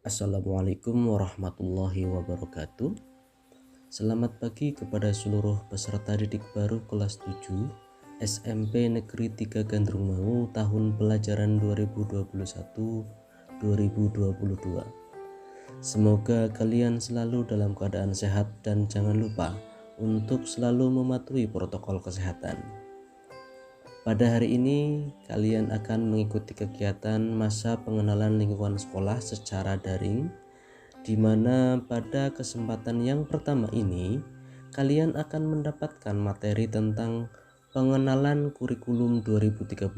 Assalamualaikum warahmatullahi wabarakatuh. Selamat pagi kepada seluruh peserta didik baru kelas 7 SMP Negeri 3 Gandrung tahun pelajaran 2021-2022. Semoga kalian selalu dalam keadaan sehat dan jangan lupa untuk selalu mematuhi protokol kesehatan. Pada hari ini, kalian akan mengikuti kegiatan masa pengenalan lingkungan sekolah secara daring, di mana pada kesempatan yang pertama ini, kalian akan mendapatkan materi tentang pengenalan kurikulum 2013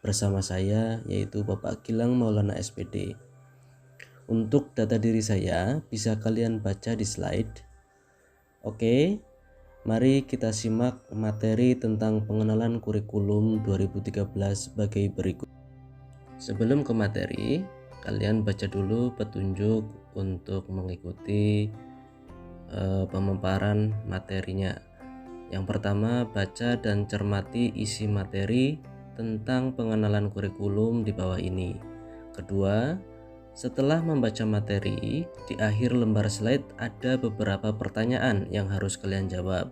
bersama saya, yaitu Bapak Gilang Maulana SPD. Untuk data diri saya, bisa kalian baca di slide. Oke. Mari kita simak materi tentang pengenalan kurikulum 2013 sebagai berikut. Sebelum ke materi, kalian baca dulu petunjuk untuk mengikuti pemaparan materinya. Yang pertama, baca dan cermati isi materi tentang pengenalan kurikulum di bawah ini. Kedua, setelah membaca materi, di akhir lembar slide ada beberapa pertanyaan yang harus kalian jawab.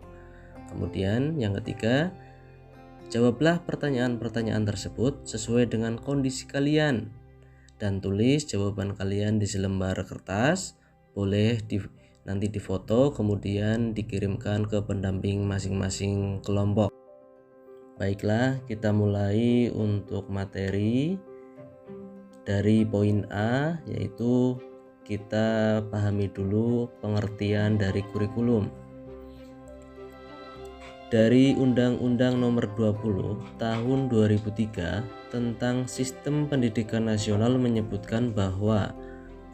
Kemudian yang ketiga, jawablah pertanyaan-pertanyaan tersebut sesuai dengan kondisi kalian dan tulis jawaban kalian di selembar kertas. Boleh nanti difoto kemudian dikirimkan ke pendamping masing-masing kelompok. Baiklah, kita mulai untuk materi. Dari poin A, yaitu kita pahami dulu pengertian dari kurikulum. Dari Undang-Undang Nomor 20 Tahun 2003 tentang Sistem Pendidikan Nasional menyebutkan bahwa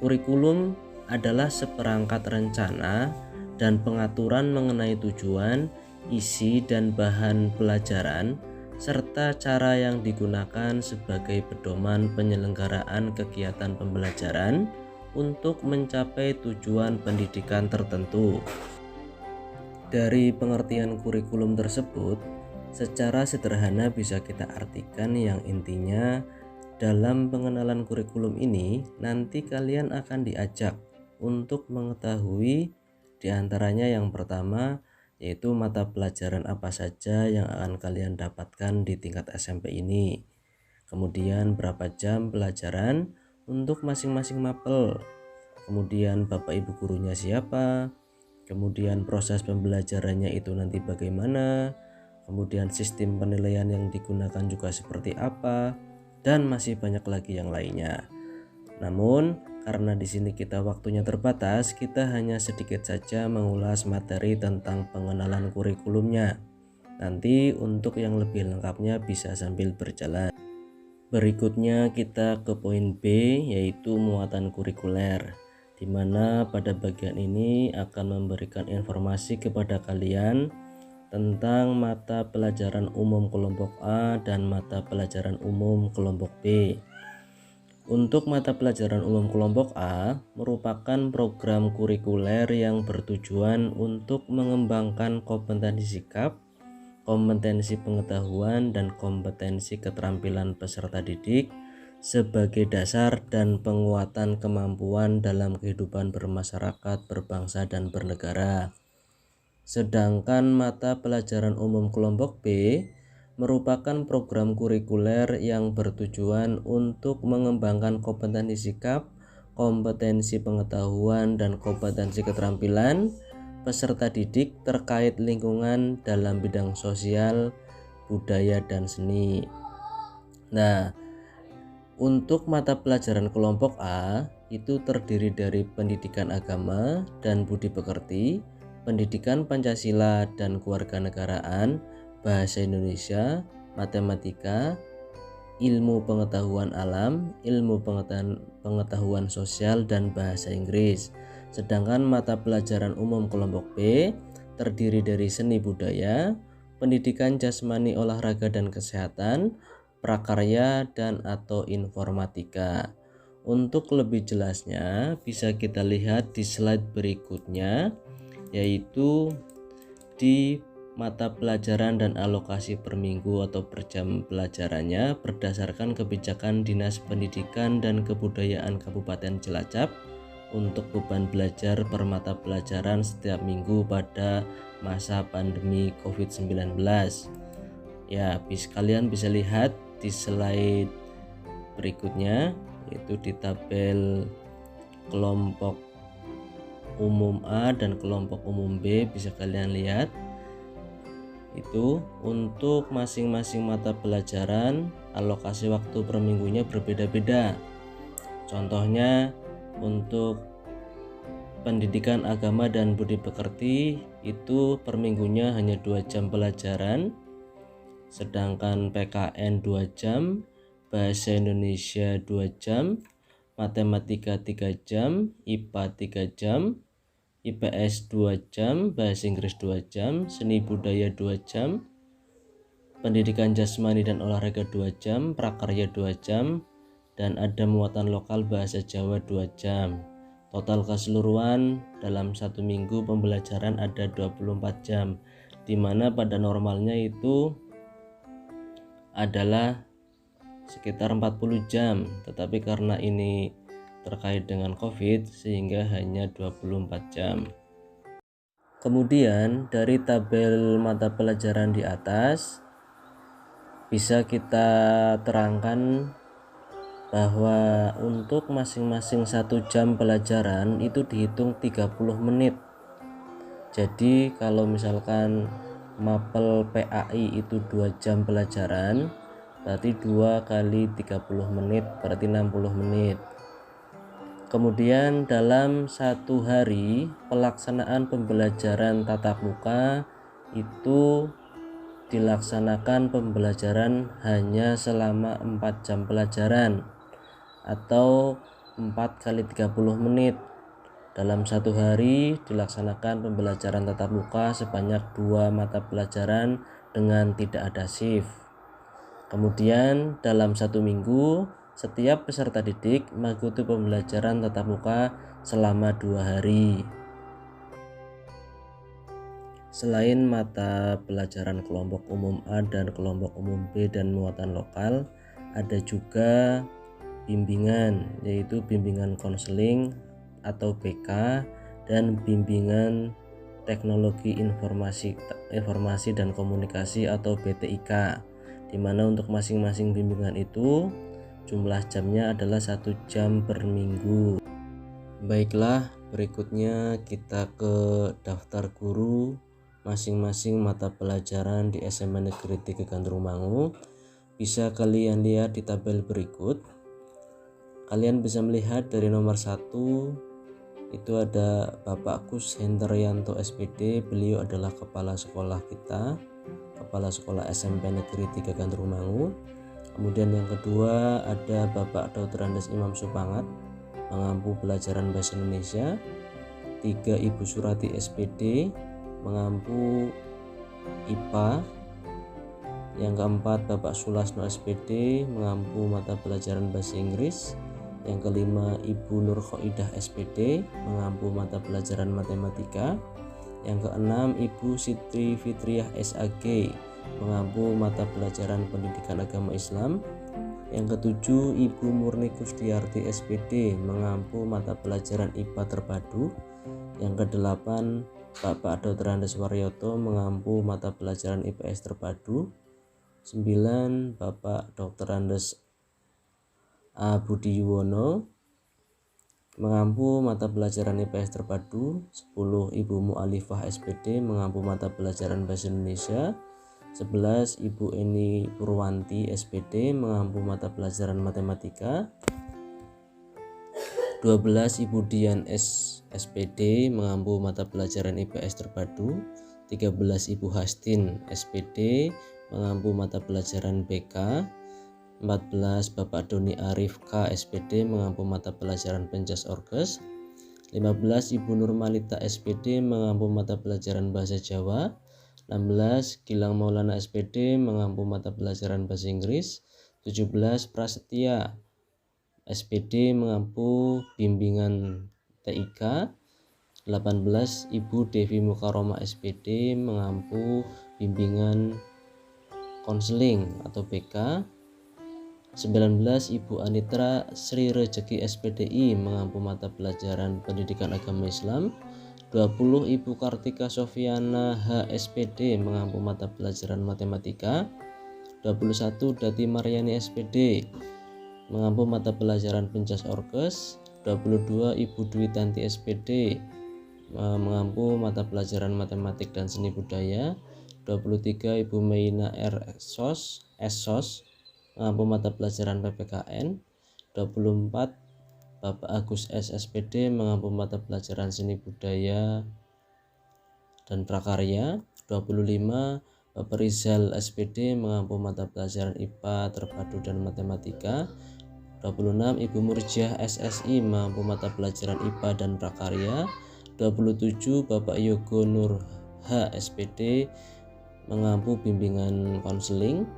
kurikulum adalah seperangkat rencana dan pengaturan mengenai tujuan, isi dan bahan pelajaran serta cara yang digunakan sebagai pedoman penyelenggaraan kegiatan pembelajaran untuk mencapai tujuan pendidikan tertentu. Dari pengertian kurikulum tersebut, secara sederhana bisa kita artikan yang intinya dalam pengenalan kurikulum ini nanti kalian akan diajak untuk mengetahui diantaranya yang pertama yaitu mata pelajaran apa saja yang akan kalian dapatkan di tingkat SMP ini. Kemudian berapa jam pelajaran untuk masing-masing mapel. Kemudian Bapak Ibu gurunya siapa. Kemudian proses pembelajarannya itu nanti bagaimana. Kemudian sistem penilaian yang digunakan juga seperti apa. Dan masih banyak lagi yang lainnya. Namun karena di sini kita waktunya terbatas, kita hanya sedikit saja mengulas materi tentang pengenalan kurikulumnya. Nanti untuk yang lebih lengkapnya bisa sambil berjalan. Berikutnya kita ke poin B, yaitu muatan kurikuler, di mana pada bagian ini akan memberikan informasi kepada kalian tentang mata pelajaran umum kelompok A dan mata pelajaran umum kelompok B. Untuk mata pelajaran umum kelompok A merupakan program kurikuler yang bertujuan untuk mengembangkan kompetensi sikap, kompetensi pengetahuan, dan kompetensi keterampilan peserta didik sebagai dasar dan penguatan kemampuan dalam kehidupan bermasyarakat, berbangsa, dan bernegara. Sedangkan mata pelajaran umum kelompok B merupakan program kurikuler yang bertujuan untuk mengembangkan kompetensi sikap, kompetensi pengetahuan, dan kompetensi keterampilan peserta didik terkait lingkungan dalam bidang sosial, budaya, dan seni. Nah, untuk mata pelajaran kelompok A itu terdiri dari pendidikan agama dan budi pekerti, pendidikan Pancasila dan kewarganegaraan, bahasa Indonesia, matematika, ilmu pengetahuan alam, ilmu pengetahuan sosial, dan bahasa Inggris. Sedangkan mata pelajaran umum kelompok B terdiri dari seni budaya, pendidikan jasmani, olahraga dan kesehatan, prakarya, dan atau informatika. Untuk lebih jelasnya bisa kita lihat di slide berikutnya, yaitu di mata pelajaran dan alokasi per minggu atau per jam pelajarannya berdasarkan kebijakan Dinas Pendidikan dan Kebudayaan Kabupaten Cilacap untuk beban belajar per mata pelajaran setiap minggu pada masa pandemi COVID-19. Ya, kalian bisa lihat di slide berikutnya, yaitu di tabel kelompok umum A dan kelompok umum B. Bisa kalian lihat itu untuk masing-masing mata pelajaran alokasi waktu per minggunya berbeda-beda. Contohnya untuk pendidikan agama dan budi pekerti itu per minggunya hanya 2 jam pelajaran, sedangkan PKN 2 jam, bahasa Indonesia 2 jam, matematika 3 jam, IPA 3 jam, IPS 2 jam, bahasa Inggris 2 jam, seni budaya 2 jam, pendidikan jasmani dan olahraga 2 jam, prakarya 2 jam, dan ada muatan lokal bahasa Jawa 2 jam. Total keseluruhan dalam satu minggu pembelajaran ada 24 jam, di mana pada normalnya itu adalah sekitar 40 jam, tetapi karena ini terkait dengan COVID sehingga hanya 24 jam. Kemudian dari tabel mata pelajaran di atas bisa kita terangkan bahwa untuk masing-masing 1 jam pelajaran itu dihitung 30 menit. Jadi kalau misalkan mapel PAI itu 2 jam pelajaran, berarti 2 kali 30 menit berarti 60 menit. Kemudian dalam satu hari pelaksanaan pembelajaran tatap muka itu dilaksanakan pembelajaran hanya selama 4 jam pelajaran atau 4 kali 30 menit. Dalam satu hari dilaksanakan pembelajaran tatap muka sebanyak 2 mata pelajaran dengan tidak ada shift. Kemudian dalam satu minggu setiap peserta didik mengikuti pembelajaran tatap muka selama 2 hari. Selain mata pelajaran kelompok umum A dan kelompok umum B dan muatan lokal, ada juga bimbingan, yaitu bimbingan konseling atau BK dan bimbingan teknologi informasi dan komunikasi atau BTIK, di mana untuk masing-masing bimbingan itu jumlah jamnya adalah 1 jam per minggu. Baiklah, berikutnya kita ke daftar guru masing-masing mata pelajaran di SMA Negeri 3 Gandrungmangu. Bisa kalian lihat di tabel berikut. Kalian bisa melihat dari nomor 1 itu ada Bapak Kus Hendrianto SPD. Beliau adalah kepala sekolah kita, kepala sekolah SMP Negeri 3 Gandrungmangu. Kemudian yang kedua ada Bapak Dr. Andes Imam Supangat, mengampu pelajaran bahasa Indonesia. 3 Ibu Surati SPD, mengampu IPA. Yang keempat Bapak Sulasno SPD, mengampu mata pelajaran bahasa Inggris. Yang kelima Ibu Nur Khoidah SPD, mengampu mata pelajaran matematika. Yang keenam Ibu Siti Fitriah SAG, mengampu mata pelajaran pendidikan agama Islam. Yang ketujuh Ibu Murni Kustiarti SPD, mengampu mata pelajaran IPA terpadu. Yang kedelapan Bapak Dr. Andes Waryoto, mengampu mata pelajaran IPS terpadu. 9 Bapak Dr. Andes A. Budi Yuwono, mengampu mata pelajaran IPS terpadu. 10 Ibu Mu'alifah SPD, mengampu mata pelajaran bahasa Indonesia. 11 Ibu Eni Purwanti SPD, mengampu mata pelajaran matematika. 12 Ibu Dian SPD, mengampu mata pelajaran IPS terpadu. 13 Ibu Hastin SPD, mengampu mata pelajaran BK. 14 Bapak Doni Arif K SPD, mengampu mata pelajaran Penjas Orkes. 15 Ibu Nurmalita SPD, mengampu mata pelajaran bahasa Jawa. 16 Gilang Maulana SPD, mengampu mata pelajaran bahasa Inggris. 17 Prasetya SPD, mengampu bimbingan TIK. 18 Ibu Devi Mukaromah SPD mengampu bimbingan konseling atau BK. 19 Ibu Anitra Sri Rejeki SPDI mengampu mata pelajaran pendidikan agama Islam. 20 Ibu Kartika Sofiana HSPD mengampu mata pelajaran matematika. 21 Dati Maryani SPD mengampu mata pelajaran pencas orkes. 22 Ibu Dwi Tanti SPD mengampu mata pelajaran matematik dan seni budaya. 23 Ibu Meina R. SOS mengampu mata pelajaran PPKN. 24 Bapak Agus S. SPD mengampu mata pelajaran seni budaya dan prakarya. 25 Bapak Rizal SPD mengampu mata pelajaran IPA terpadu dan matematika. 26 Ibu Murjiah SSI mengampu mata pelajaran IPA dan prakarya. 27 Bapak Yogo Nur H SPD mengampu bimbingan konseling.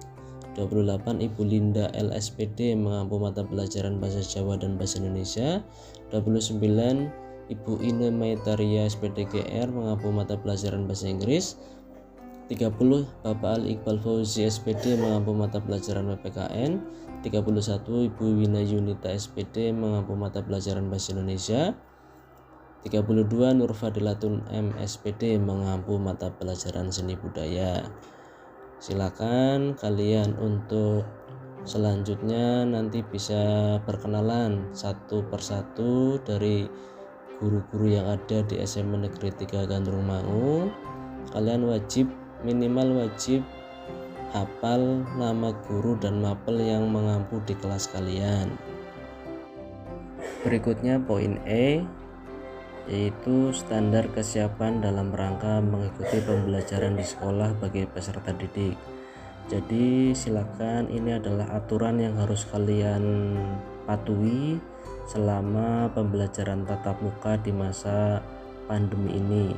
28 Ibu Linda LSPD mengampu mata pelajaran bahasa Jawa dan bahasa Indonesia. 29 Ibu Ine Maitaria SPDGR mengampu mata pelajaran bahasa Inggris. 30 Bapak Ali Iqbal Fauzi SPD mengampu mata pelajaran PPKN. 31 Ibu Wina Yunita SPD mengampu mata pelajaran bahasa Indonesia. 32 Nur Fadilatun M SPD mengampu mata pelajaran seni budaya. Silakan kalian untuk selanjutnya nanti bisa perkenalan satu persatu dari guru-guru yang ada di SMA Negeri 3 Gandrung Mangu. Kalian minimal wajib hafal nama guru dan mapel yang mengampu di kelas kalian. Berikutnya poin E, yaitu standar kesiapan dalam rangka mengikuti pembelajaran di sekolah bagi peserta didik. Jadi silakan, ini adalah aturan yang harus kalian patuhi selama pembelajaran tatap muka di masa pandemi ini.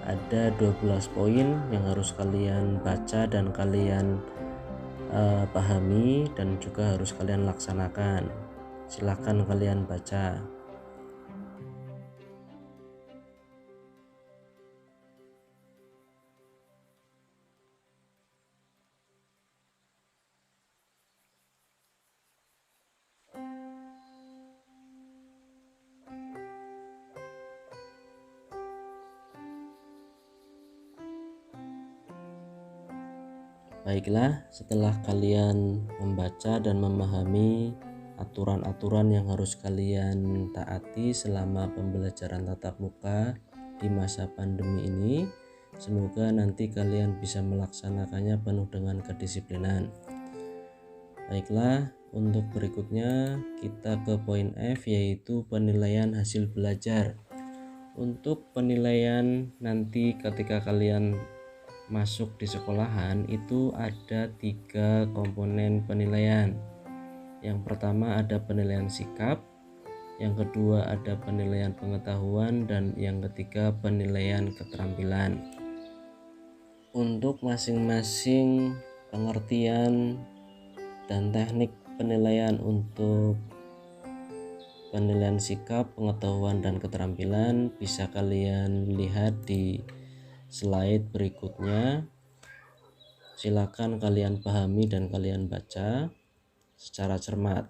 Ada 12 poin yang harus kalian baca dan kalian pahami dan juga harus kalian laksanakan. Silakan kalian baca. Baiklah, setelah kalian membaca dan memahami aturan-aturan yang harus kalian taati selama pembelajaran tatap muka di masa pandemi ini, semoga nanti kalian bisa melaksanakannya penuh dengan kedisiplinan. Baiklah, untuk berikutnya kita ke poin F, yaitu penilaian hasil belajar. Untuk penilaian nanti ketika kalian masuk di sekolahan itu ada 3 komponen penilaian. Yang pertama ada penilaian sikap, yang kedua ada penilaian pengetahuan, dan yang ketiga penilaian keterampilan. Untuk masing-masing pengertian dan teknik penilaian untuk penilaian sikap, pengetahuan, dan keterampilan bisa kalian lihat di slide berikutnya. Silakan kalian pahami dan kalian baca secara cermat.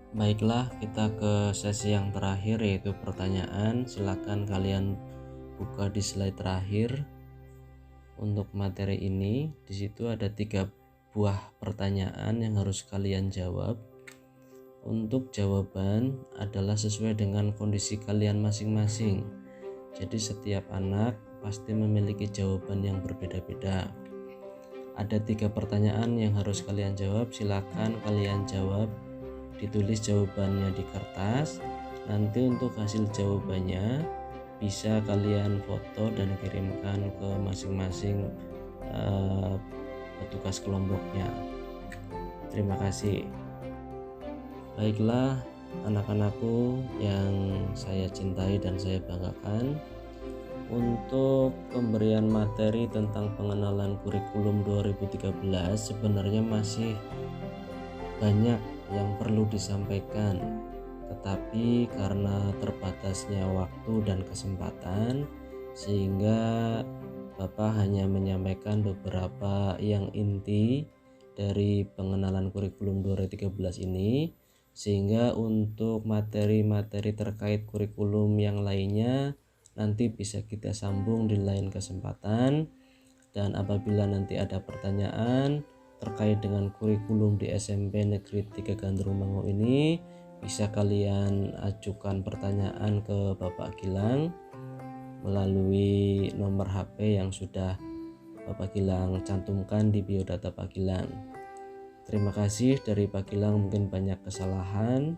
Baiklah, kita ke sesi yang terakhir, yaitu pertanyaan. Silakan kalian buka di slide terakhir untuk materi ini. Di situ ada 3 buah pertanyaan yang harus kalian jawab. Untuk jawaban adalah sesuai dengan kondisi kalian masing-masing. Jadi setiap anak pasti memiliki jawaban yang berbeda-beda. Ada 3 pertanyaan yang harus kalian jawab. Silakan kalian jawab, ditulis jawabannya di kertas. Nanti untuk hasil jawabannya bisa kalian foto dan kirimkan ke masing-masing petugas kelompoknya. Terima kasih. Baiklah anak-anakku yang saya cintai dan saya banggakan, untuk pemberian materi tentang pengenalan kurikulum 2013 sebenarnya masih banyak yang perlu disampaikan, tetapi karena terbatasnya waktu dan kesempatan sehingga Bapak hanya menyampaikan beberapa yang inti dari pengenalan kurikulum 2013 ini, sehingga untuk materi-materi terkait kurikulum yang lainnya nanti bisa kita sambung di lain kesempatan. Dan apabila nanti ada pertanyaan terkait dengan kurikulum di SMP Negeri 3 Gandrung ini, bisa kalian ajukan pertanyaan ke Bapak Gilang melalui nomor HP yang sudah Bapak Gilang cantumkan di biodata Pak Gilang. Terima kasih. Dari Pak Gilang mungkin banyak kesalahan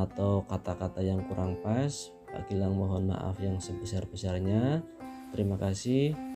atau kata-kata yang kurang pas. Pak Gilang mohon maaf yang sebesar-besarnya. Terima kasih.